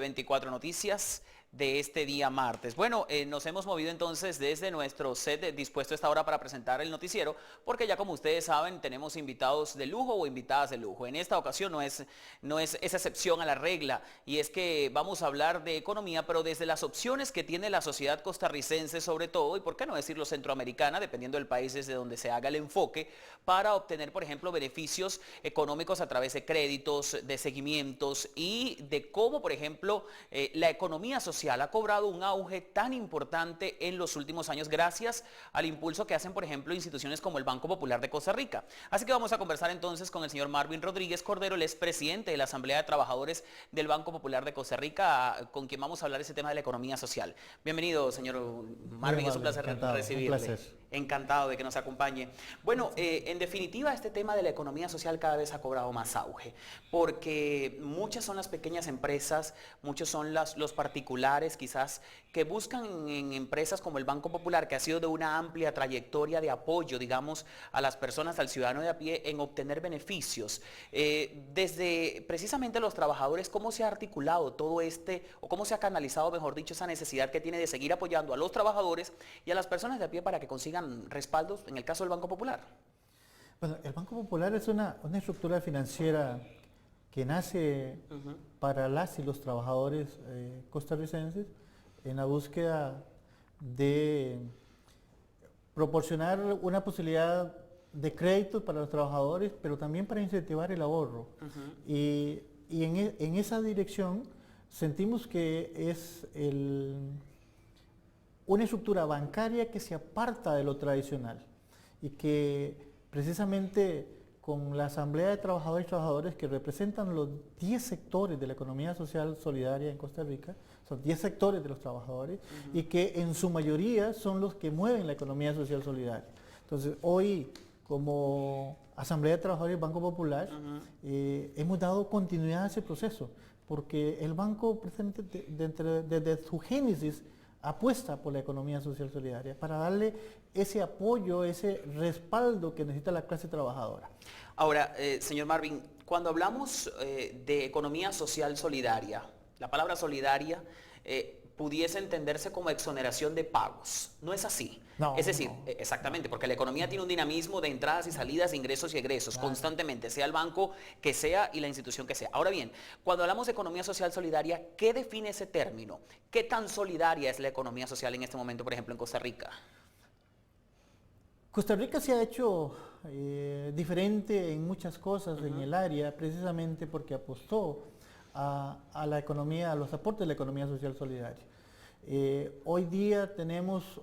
24 noticias de este día martes. Bueno, nos hemos movido entonces desde nuestro set dispuesto a esta hora para presentar el noticiero, porque ya como ustedes saben, tenemos invitados de lujo o invitadas de lujo. En esta ocasión no es esa excepción a la regla, y es que vamos a hablar de economía, pero desde las opciones que tiene la sociedad costarricense sobre todo, y por qué no decirlo centroamericana, dependiendo del país desde donde se haga el enfoque, para obtener, por ejemplo, beneficios económicos a través de créditos, de seguimientos y de cómo, por ejemplo, la economía social ha cobrado un auge tan importante en los últimos años gracias al impulso que hacen, por ejemplo, instituciones como el Banco Popular de Costa Rica. Así que vamos a conversar entonces con el señor Marvin Rodríguez Cordero, el expresidente de la Asamblea de Trabajadores del Banco Popular de Costa Rica, con quien vamos a hablar de ese tema de la economía social. Bienvenido, señor Marvin, es un placer recibirle. Un placer. Encantado de que nos acompañe. Bueno, en definitiva, este tema de la economía social cada vez ha cobrado más auge, porque muchas son las pequeñas empresas, muchos son los particulares quizás que buscan en empresas como el Banco Popular, que ha sido de una amplia trayectoria de apoyo, digamos, a las personas, al ciudadano de a pie, en obtener beneficios. Desde precisamente los trabajadores, ¿cómo se ha articulado todo o cómo se ha canalizado, mejor dicho, esa necesidad que tiene de seguir apoyando a los trabajadores y a las personas de a pie para que consigan respaldos, en el caso del Banco Popular? Bueno, el Banco Popular es una estructura financiera que nace para las y los trabajadores costarricenses en la búsqueda de proporcionar una posibilidad de créditos para los trabajadores, pero también para incentivar el ahorro. Y en esa dirección sentimos que es una estructura bancaria que se aparta de lo tradicional y que precisamente con la Asamblea de Trabajadores y Trabajadoras, que representan los 10 sectores de la economía social solidaria en Costa Rica, son 10 sectores de los trabajadores y que en su mayoría son los que mueven la economía social solidaria. Entonces hoy, como Asamblea de Trabajadores del Banco Popular, hemos dado continuidad a ese proceso, porque el banco precisamente desde su génesis apuesta por la economía social solidaria para darle ese apoyo, ese respaldo que necesita la clase trabajadora. Ahora, señor Marvin, cuando hablamos de economía social solidaria, la palabra solidaria pudiese entenderse como exoneración de pagos. ¿No es así? No, es decir, no. Exactamente, porque la economía tiene un dinamismo de entradas y salidas, ingresos y egresos, Claro, constantemente, sea el banco que sea y la institución que sea. Ahora bien, cuando hablamos de economía social solidaria, ¿qué define ese término? ¿Qué tan solidaria es la economía social en este momento, por ejemplo, en Costa Rica? Costa Rica se ha hecho diferente en muchas cosas en el área, precisamente porque apostó a la economía, a los aportes de la economía social solidaria. Hoy día tenemos,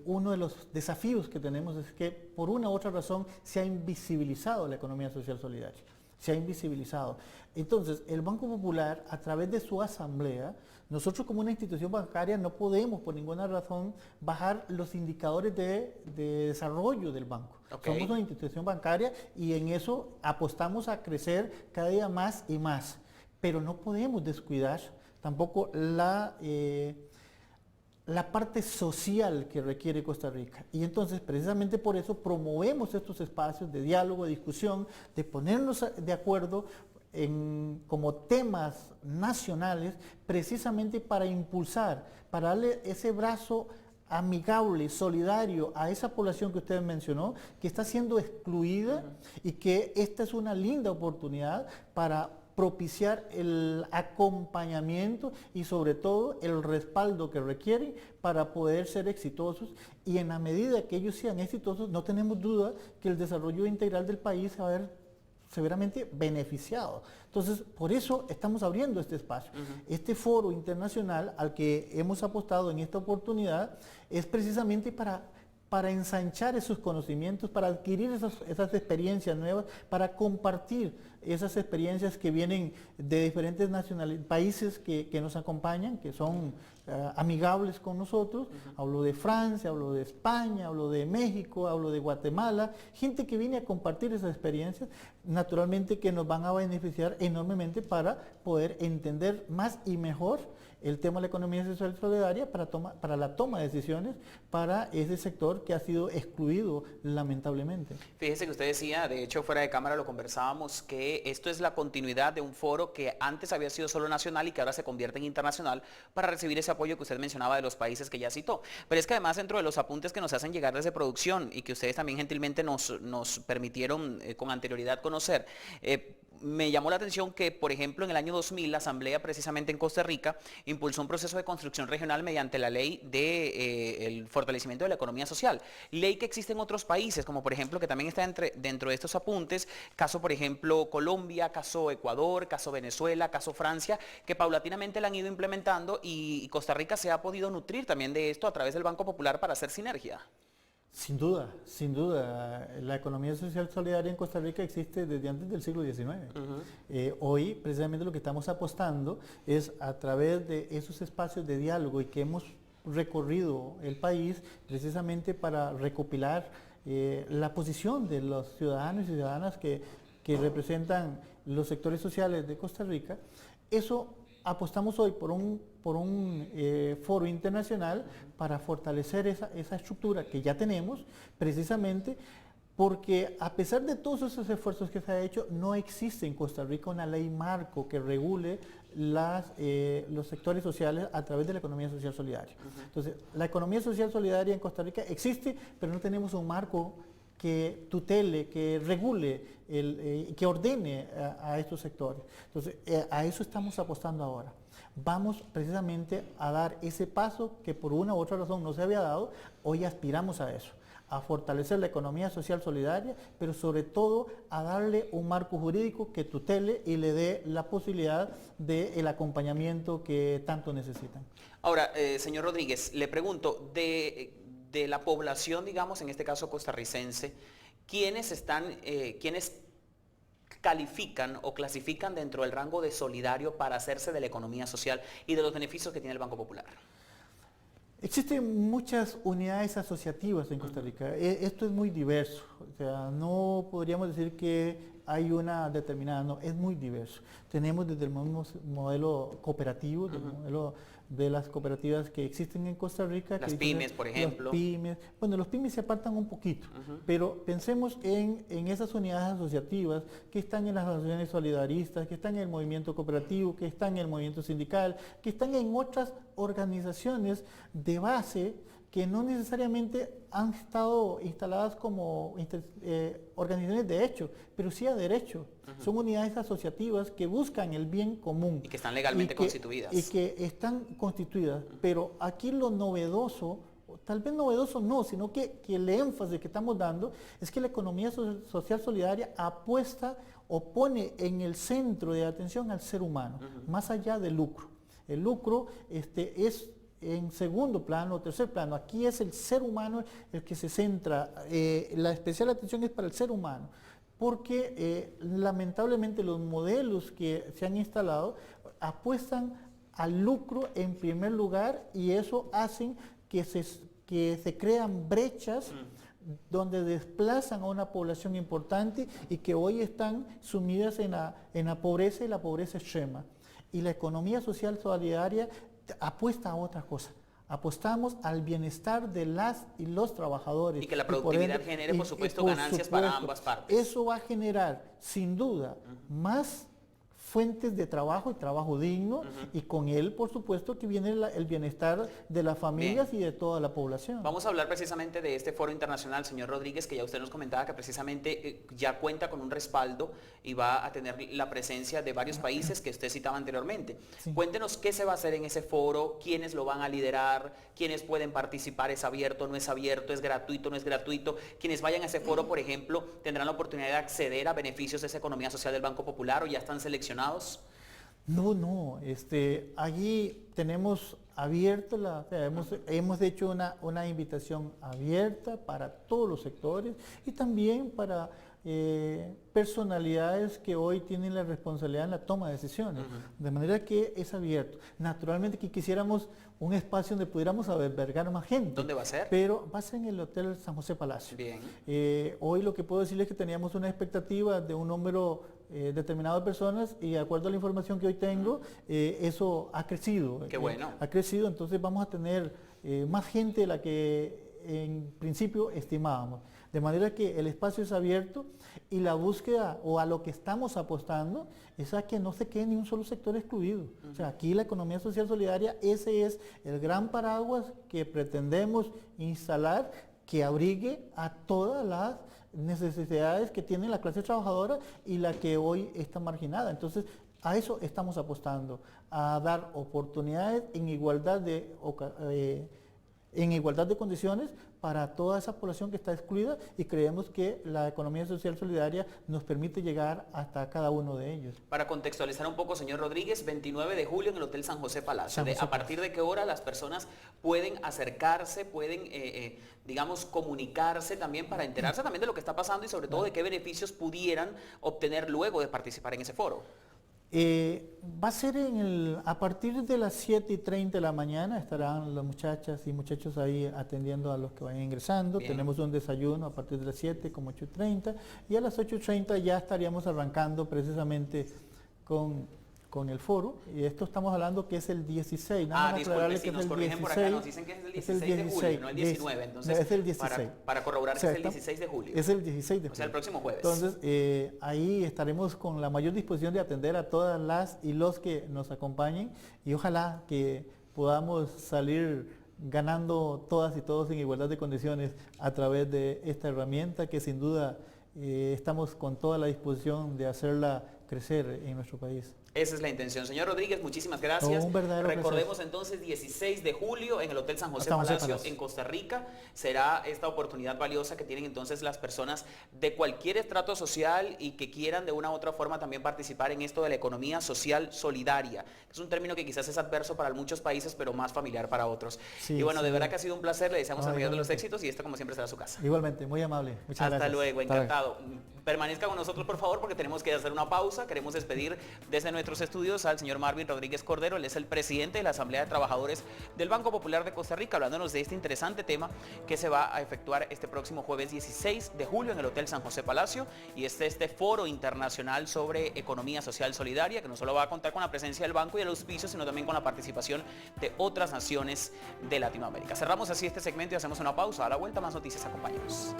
uno de los desafíos que tenemos es que por una u otra razón se ha invisibilizado la economía social solidaria. Se ha invisibilizado. Entonces, el Banco Popular, a través de su asamblea, nosotros como una institución bancaria no podemos por ninguna razón bajar los indicadores de desarrollo del banco. Okay. Somos una institución bancaria y en eso apostamos a crecer cada día más y más. Pero no podemos descuidar tampoco la parte social que requiere Costa Rica. Y entonces, precisamente por eso, promovemos estos espacios de diálogo, de discusión, de ponernos de acuerdo como temas nacionales, precisamente para impulsar, para darle ese brazo amigable, solidario a esa población que usted mencionó, que está siendo excluida y que esta es una linda oportunidad para propiciar el acompañamiento y sobre todo el respaldo que requieren para poder ser exitosos, y en la medida que ellos sean exitosos no tenemos duda que el desarrollo integral del país se va a ver severamente beneficiado. Entonces, por eso estamos abriendo este espacio. Este foro internacional al que hemos apostado en esta oportunidad es precisamente para ensanchar esos conocimientos, para adquirir esas experiencias nuevas, para compartir esas experiencias que vienen de diferentes países que nos acompañan, que son amigables con nosotros. Hablo de Francia, hablo de España, hablo de México, hablo de Guatemala, gente que viene a compartir esas experiencias, naturalmente que nos van a beneficiar enormemente para poder entender más y mejor el tema de la economía social solidaria para la toma de decisiones para ese sector que ha sido excluido lamentablemente. Fíjese que usted decía, de hecho fuera de cámara lo conversábamos, que que esto es la continuidad de un foro que antes había sido solo nacional y que ahora se convierte en internacional para recibir ese apoyo que usted mencionaba de los países que ya citó. Pero es que además dentro de los apuntes que nos hacen llegar desde producción y que ustedes también gentilmente nos permitieron con anterioridad conocer, me llamó la atención que, por ejemplo, en el año 2000, la Asamblea, precisamente en Costa Rica, impulsó un proceso de construcción regional mediante la ley de el fortalecimiento de la economía social. Ley que existe en otros países, como por ejemplo, que también está dentro de estos apuntes, caso, por ejemplo, Colombia, caso Ecuador, caso Venezuela, caso Francia, que paulatinamente la han ido implementando y Costa Rica se ha podido nutrir también de esto a través del Banco Popular para hacer sinergia. Sin duda, sin duda. La economía social solidaria en Costa Rica existe desde antes del siglo XIX. Hoy, precisamente lo que estamos apostando es a través de esos espacios de diálogo y que hemos recorrido el país precisamente para recopilar la posición de los ciudadanos y ciudadanas que representan los sectores sociales de Costa Rica. Eso apostamos hoy por un foro internacional para fortalecer esa estructura que ya tenemos, precisamente porque a pesar de todos esos esfuerzos que se ha hecho, no existe en Costa Rica una ley marco que regule los sectores sociales a través de la economía social solidaria. Entonces, la economía social solidaria en Costa Rica existe, pero no tenemos un marco que tutele, que regule, que ordene a estos sectores. Entonces, a eso estamos apostando ahora. Vamos precisamente a dar ese paso que por una u otra razón no se había dado, hoy aspiramos a eso, a fortalecer la economía social solidaria, pero sobre todo a darle un marco jurídico que tutele y le dé la posibilidad del acompañamiento que tanto necesitan. Ahora, señor Rodríguez, le pregunto, de la población, digamos, en este caso costarricense, ¿quiénes califican o clasifican dentro del rango de solidario para hacerse de la economía social y de los beneficios que tiene el Banco Popular? Existen muchas unidades asociativas en Costa Rica. Esto es muy diverso. O sea, no podríamos decir que hay una determinada, no, es muy diverso. Tenemos desde el modelo cooperativo, del modelo de las cooperativas que existen en Costa Rica. Las pymes, por ejemplo. Los pymes se apartan un poquito, pero pensemos en esas unidades asociativas que están en las asociaciones solidaristas, que están en el movimiento cooperativo, que están en el movimiento sindical, que están en otras organizaciones de base que no necesariamente han estado instaladas como organizaciones de hecho, pero sí a derecho. Son unidades asociativas que buscan el bien común. Y que están legalmente constituidas. Y que están constituidas. Pero aquí lo novedoso, tal vez novedoso no, sino que el énfasis que estamos dando es que la economía social solidaria apuesta o pone en el centro de atención al ser humano, más allá del lucro. El lucro es en segundo plano, tercer plano. Aquí es el ser humano el que se centra. La especial atención es para el ser humano, porque lamentablemente los modelos que se han instalado apuestan al lucro en primer lugar y eso hace que se crean brechas donde desplazan a una población importante y que hoy están sumidas en la pobreza y la pobreza extrema. Y la economía social solidaria apuesta a otra cosa. Apostamos al bienestar de las y los trabajadores. Y que la productividad genere, por supuesto, ganancias para ambas partes. Eso va a generar, sin duda, más fuentes de trabajo y trabajo digno, y con él, por supuesto, que viene el bienestar de las familias y de toda la población. Vamos a hablar precisamente de este foro internacional, señor Rodríguez, que ya usted nos comentaba que precisamente ya cuenta con un respaldo y va a tener la presencia de varios países que usted citaba anteriormente. Sí. Cuéntenos qué se va a hacer en ese foro, quiénes lo van a liderar, quiénes pueden participar, es abierto, no es abierto, es gratuito, no es gratuito. Quienes vayan a ese foro, por ejemplo, tendrán la oportunidad de acceder a beneficios de esa economía social del Banco Popular o ya están seleccionados. No, allí tenemos abierto, hemos hecho una invitación abierta para todos los sectores y también para personalidades que hoy tienen la responsabilidad en la toma de decisiones, de manera que es abierto. Naturalmente que quisiéramos un espacio donde pudiéramos albergar más gente. ¿Dónde va a ser? Pero va a ser en el Hotel San José Palacio. Bien. Hoy lo que puedo decirles es que teníamos una expectativa de un número determinado de personas y de acuerdo a la información que hoy tengo, eso ha crecido. Qué bueno. Ha crecido, entonces vamos a tener más gente de la que en principio estimábamos. De manera que el espacio es abierto y la búsqueda o a lo que estamos apostando es a que no se quede ni un solo sector excluido. O sea, aquí la economía social solidaria, ese es el gran paraguas que pretendemos instalar, que abrigue a todas las necesidades que tiene la clase trabajadora y la que hoy está marginada. Entonces, a eso estamos apostando, a dar oportunidades en igualdad de condiciones para toda esa población que está excluida, y creemos que la economía social solidaria nos permite llegar hasta cada uno de ellos. Para contextualizar un poco, señor Rodríguez, 29 de julio en el Hotel San José Palacio. ¿A partir de qué hora las personas pueden acercarse, pueden, digamos, comunicarse también para enterarse también de lo que está pasando y sobre todo de qué beneficios pudieran obtener luego de participar en ese foro? Va a ser a partir de las 7:30 de la mañana, estarán las muchachas y muchachos ahí atendiendo a los que vayan ingresando. Bien. Tenemos un desayuno a partir de las 7, como 8:30, y a las 8:30 ya estaríamos arrancando precisamente con el foro, y esto estamos hablando que es el 16. Disculpe, si nos corrigen por acá, nos dicen que es el 16 de julio, no el 19, entonces es el 16. Para corroborar que es el 16 de julio. Es el 16 de julio. O sea, el próximo jueves. Entonces, ahí estaremos con la mayor disposición de atender a todas las y los que nos acompañen, y ojalá que podamos salir ganando todas y todos en igualdad de condiciones a través de esta herramienta que sin duda estamos con toda la disposición de hacerla crecer en nuestro país. Esa es la intención. Señor Rodríguez, muchísimas gracias. Un verdadero Recordemos placer. entonces 16 de julio en el Hotel San José Palacio en Costa Rica. Será esta oportunidad valiosa que tienen entonces las personas de cualquier estrato social y que quieran de una u otra forma también participar en esto de la economía social solidaria. Es un término que quizás es adverso para muchos países, pero más familiar para otros. Sí, y bueno, de verdad que ha sido un placer. Le deseamos el mayor de los éxitos y esta como siempre será su casa. Igualmente, muy amable. Muchas gracias. Hasta luego, encantado. Permanezca con nosotros, por favor, porque tenemos que hacer una pausa. Queremos despedir desde nuestros estudios al señor Marvin Rodríguez Cordero. Él es el presidente de la Asamblea de Trabajadores del Banco Popular de Costa Rica, hablándonos de este interesante tema que se va a efectuar este próximo jueves 16 de julio en el Hotel San José Palacio, y este foro internacional sobre economía social solidaria, que no solo va a contar con la presencia del banco y el auspicio, sino también con la participación de otras naciones de Latinoamérica. Cerramos así este segmento y hacemos una pausa. A la vuelta, más noticias. Acompáñenos.